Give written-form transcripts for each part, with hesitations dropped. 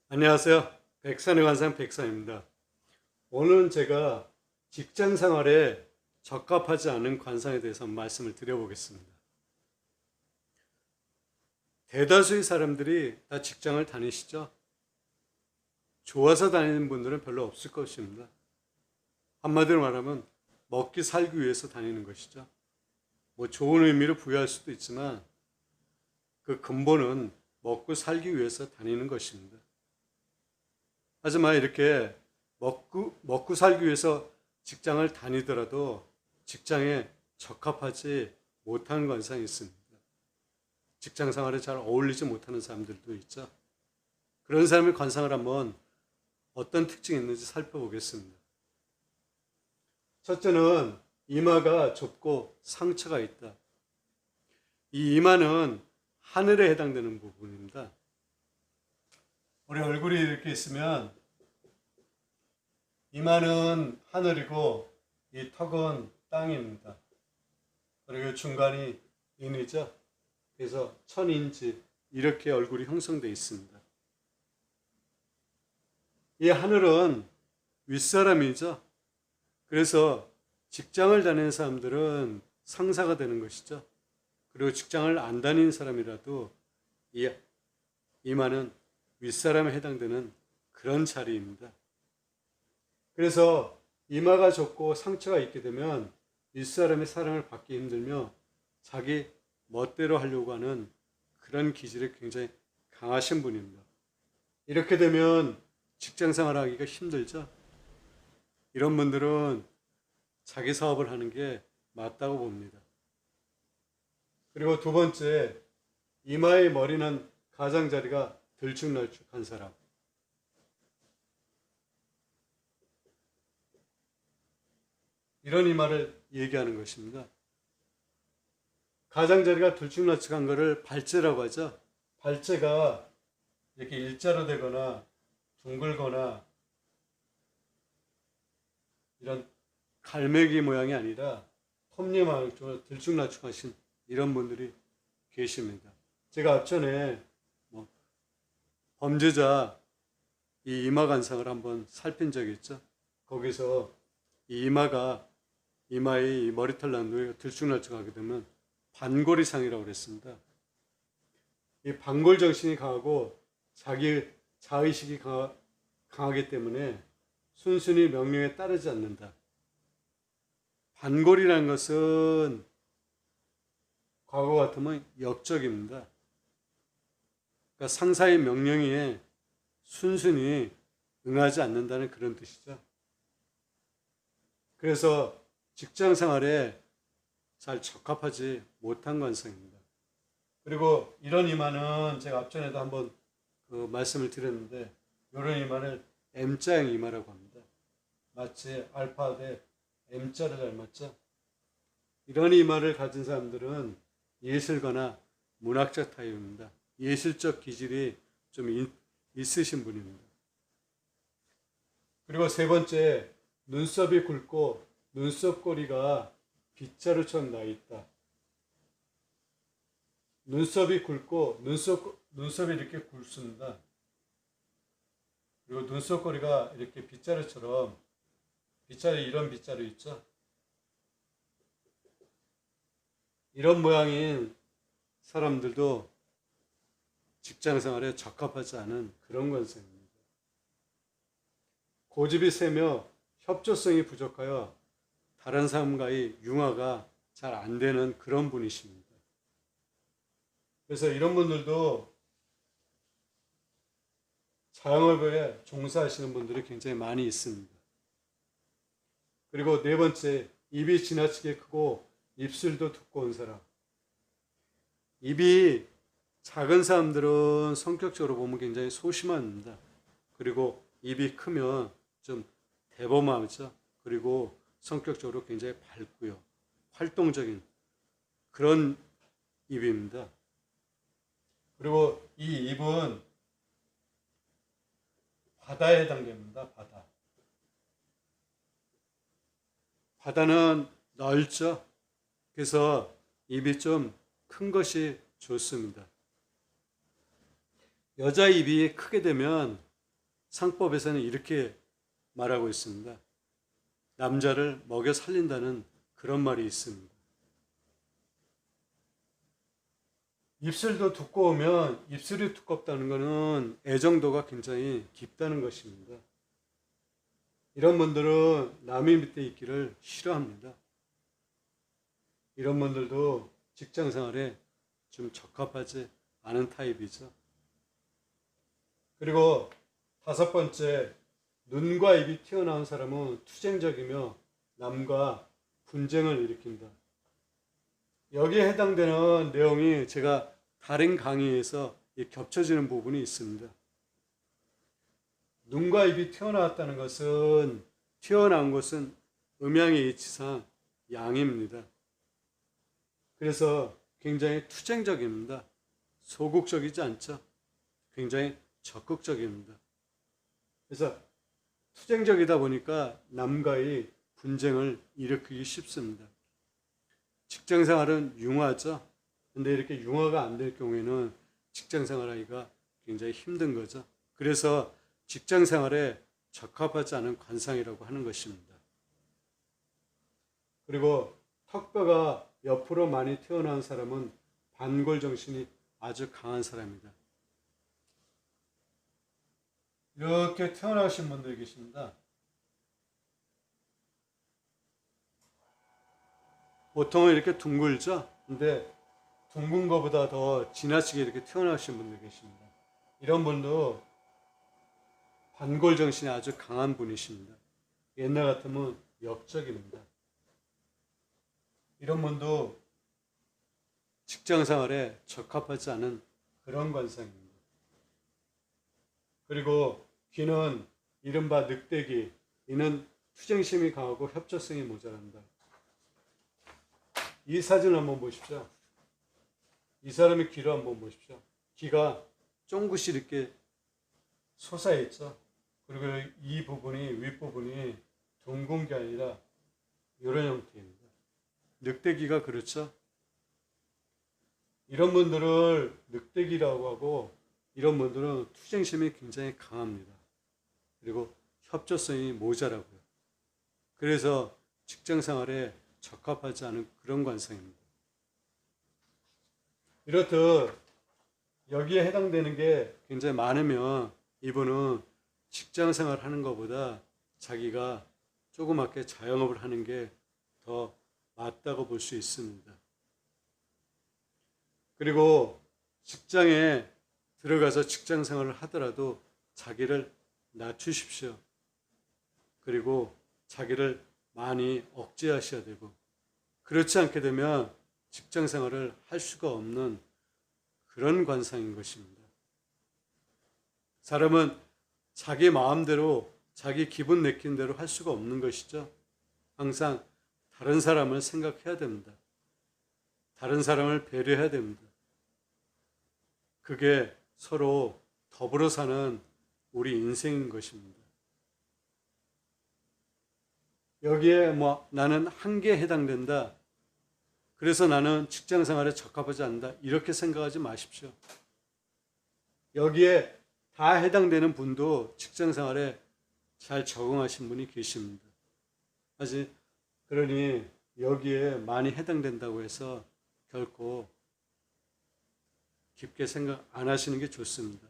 안녕하세요. 백산의 관상 백산입니다. 오늘은 제가 직장 생활에 적합하지 않은 관상에 대해서 말씀을 드려보겠습니다. 대다수의 사람들이 다 직장을 다니시죠? 좋아서 다니는 분들은 별로 없을 것입니다. 한마디로 말하면 먹기 살기 위해서 다니는 것이죠. 뭐 좋은 의미로 부여할 수도 있지만 그 근본은 먹고 살기 위해서 다니는 것입니다. 하지만 이렇게 먹고 살기 위해서 직장을 다니더라도 직장에 적합하지 못한 관상이 있습니다. 직장 생활에 잘 어울리지 못하는 사람들도 있죠. 그런 사람의 관상을 한번 어떤 특징이 있는지 살펴보겠습니다. 첫째는 이마가 좁고 상처가 있다. 이 이마는 하늘에 해당되는 부분입니다. 우리 얼굴이 이렇게 있으면 이마는 하늘이고 이 턱은 땅입니다. 그리고 중간이 인이죠. 그래서 천인지 이렇게 얼굴이 형성되어 있습니다. 이 하늘은 윗사람이죠. 그래서 직장을 다니는 사람들은 상사가 되는 것이죠. 그리고 직장을 안 다니는 사람이라도 이 이마는 윗사람에 해당되는 그런 자리입니다. 그래서 이마가 좁고 상처가 있게 되면 윗사람의 사랑을 받기 힘들며 자기 멋대로 하려고 하는 그런 기질이 굉장히 강하신 분입니다. 이렇게 되면 직장 생활하기가 힘들죠. 이런 분들은 자기 사업을 하는 게 맞다고 봅니다. 그리고 두 번째, 이마의 머리는 가장자리가 들쭉날쭉한 사람. 이런 이마를 얘기하는 것입니다. 가장자리가 들쭉날쭉한 것을 발제라고 하죠. 발제가 이렇게 일자로 되거나 둥글거나 이런 갈매기 모양이 아니라 톱니만큼 들쭉날쭉하신 이런 분들이 계십니다. 제가 앞전에 범죄자 이 이마 관상을 한번 살핀 적이 있죠. 거기서 이 이마의 머리털 난도에 들쭉날쭉하게 되면 반골이상이라고 그랬습니다. 이 반골 정신이 강하고 자기 자의식이 강하기 때문에 순순히 명령에 따르지 않는다. 반골이라는 것은 과거 같으면 역적입니다. 그러니까 상사의 명령에 순순히 응하지 않는다는 그런 뜻이죠. 그래서 직장 생활에 잘 적합하지 못한 관상입니다. 그리고 이런 이마는 제가 앞전에도 한번 말씀을 드렸는데 이런 이마를 M자형 이마라고 합니다. 마치 알파 대 M자를 닮았죠. 이런 이마를 가진 사람들은 예술가나 문학적 타입입니다. 예술적 기질이 좀 있으신 분입니다. 그리고 세 번째, 눈썹이 굵고 눈썹꼬리가 빗자루처럼 나 있다. 눈썹이 굵고 눈썹이 이렇게 굵습니다. 그리고 눈썹꼬리가 이렇게 빗자루 이런 빗자루 있죠. 이런 모양인 사람들도 직장 생활에 적합하지 않은 그런 관상입니다. 고집이 세며 협조성이 부족하여 다른 사람과의 융화가 잘 안 되는 그런 분이십니다. 그래서 이런 분들도 자영업에 종사하시는 분들이 굉장히 많이 있습니다. 그리고 네 번째, 입이 지나치게 크고 입술도 두꺼운 사람. 입이 작은 사람들은 성격적으로 보면 굉장히 소심합니다. 그리고 입이 크면 좀 대범하죠. 그리고 성격적으로 굉장히 밝고요. 활동적인 그런 입입니다. 그리고 이 입은 바다에 해당됩니다. 바다는 넓죠. 그래서 입이 좀 큰 것이 좋습니다. 여자 입이 크게 되면 상법에서는 이렇게 말하고 있습니다. 남자를 먹여 살린다는 그런 말이 있습니다. 입술도 두꺼우면 입술이 두껍다는 것은 애정도가 굉장히 깊다는 것입니다. 이런 분들은 남의 밑에 있기를 싫어합니다. 이런 분들도 직장 생활에 좀 적합하지 않은 타입이죠. 그리고 다섯 번째, 눈과 입이 튀어나온 사람은 투쟁적이며 남과 분쟁을 일으킨다. 여기에 해당되는 내용이 제가 다른 강의에서 겹쳐지는 부분이 있습니다. 눈과 입이 튀어나왔다는 것은, 튀어나온 것은 음양의 이치상 양입니다. 그래서 굉장히 투쟁적입니다. 소극적이지 않죠. 굉장히 적극적입니다. 그래서 투쟁적이다 보니까 남과의 분쟁을 일으키기 쉽습니다. 직장 생활은 융화죠. 근데 이렇게 융화가 안 될 경우에는 직장 생활하기가 굉장히 힘든 거죠. 그래서 직장 생활에 적합하지 않은 관상이라고 하는 것입니다. 그리고 턱뼈가 옆으로 많이 튀어나온 사람은 반골 정신이 아주 강한 사람입니다. 이렇게 태어나신 분들이 계십니다. 보통은 이렇게 둥글죠? 근데 둥근 것보다 더 지나치게 이렇게 태어나신 분들 계십니다. 이런 분도 반골 정신이 아주 강한 분이십니다. 옛날 같으면 역적입니다. 이런 분도 직장 생활에 적합하지 않은 그런 관상입니다. 그리고 귀는 이른바 늑대귀, 이는 투쟁심이 강하고 협조성이 모자란다. 이 사진을 한번 보십시오. 이 사람의 귀를 한번 보십시오. 귀가 쫑긋이 이렇게 솟아있죠. 그리고 이 부분이, 윗부분이 둥근 게 아니라 이런 형태입니다. 늑대귀가 그렇죠. 이런 분들을 늑대귀라고 하고, 이런 분들은 투쟁심이 굉장히 강합니다. 그리고 협조성이 모자라고요. 그래서 직장 생활에 적합하지 않은 그런 관상입니다. 이렇듯 여기에 해당되는 게 굉장히 많으면 이분은 직장 생활 하는 것보다 자기가 조그맣게 자영업을 하는 게 더 맞다고 볼 수 있습니다. 그리고 직장에 들어가서 직장 생활을 하더라도 자기를 낮추십시오. 그리고 자기를 많이 억제하셔야 되고, 그렇지 않게 되면 직장 생활을 할 수가 없는 그런 관상인 것입니다. 사람은 자기 마음대로 자기 기분 내키는 대로 할 수가 없는 것이죠. 항상 다른 사람을 생각해야 됩니다. 다른 사람을 배려해야 됩니다. 그게 서로 더불어 사는 우리 인생인 것입니다. 여기에 나는 한계에 해당된다. 그래서 나는 직장 생활에 적합하지 않는다. 이렇게 생각하지 마십시오. 여기에 다 해당되는 분도 직장 생활에 잘 적응하신 분이 계십니다. 그러니 여기에 많이 해당된다고 해서 결코 깊게 생각 안 하시는 게 좋습니다.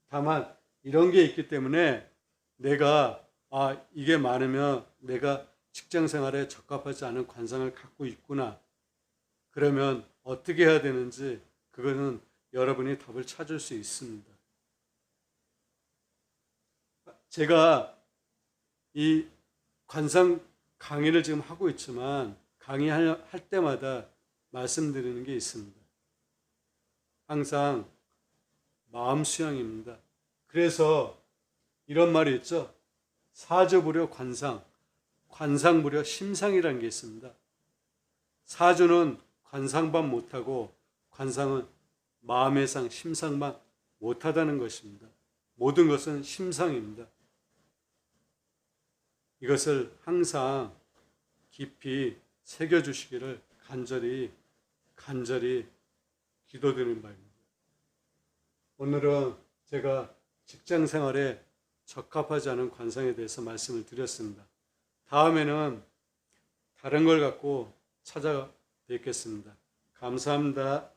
다만 이런 게 있기 때문에 내가 이게 많으면 내가 직장 생활에 적합하지 않은 관상을 갖고 있구나. 그러면 어떻게 해야 되는지 그거는 여러분이 답을 찾을 수 있습니다. 제가 이 관상 강의를 지금 하고 있지만 강의할 때마다 말씀드리는 게 있습니다. 항상 마음 수양입니다. 그래서 이런 말이 있죠. 사주부려 관상, 관상부려 심상이라는 게 있습니다. 사주는 관상만 못하고 관상은 마음의 상, 심상만 못하다는 것입니다. 모든 것은 심상입니다. 이것을 항상 깊이 새겨주시기를 간절히 기도드리는 바입니다. 오늘은 제가 직장 생활에 적합하지 않은 관상에 대해서 말씀을 드렸습니다. 다음에는 다른 걸 갖고 찾아뵙겠습니다. 감사합니다.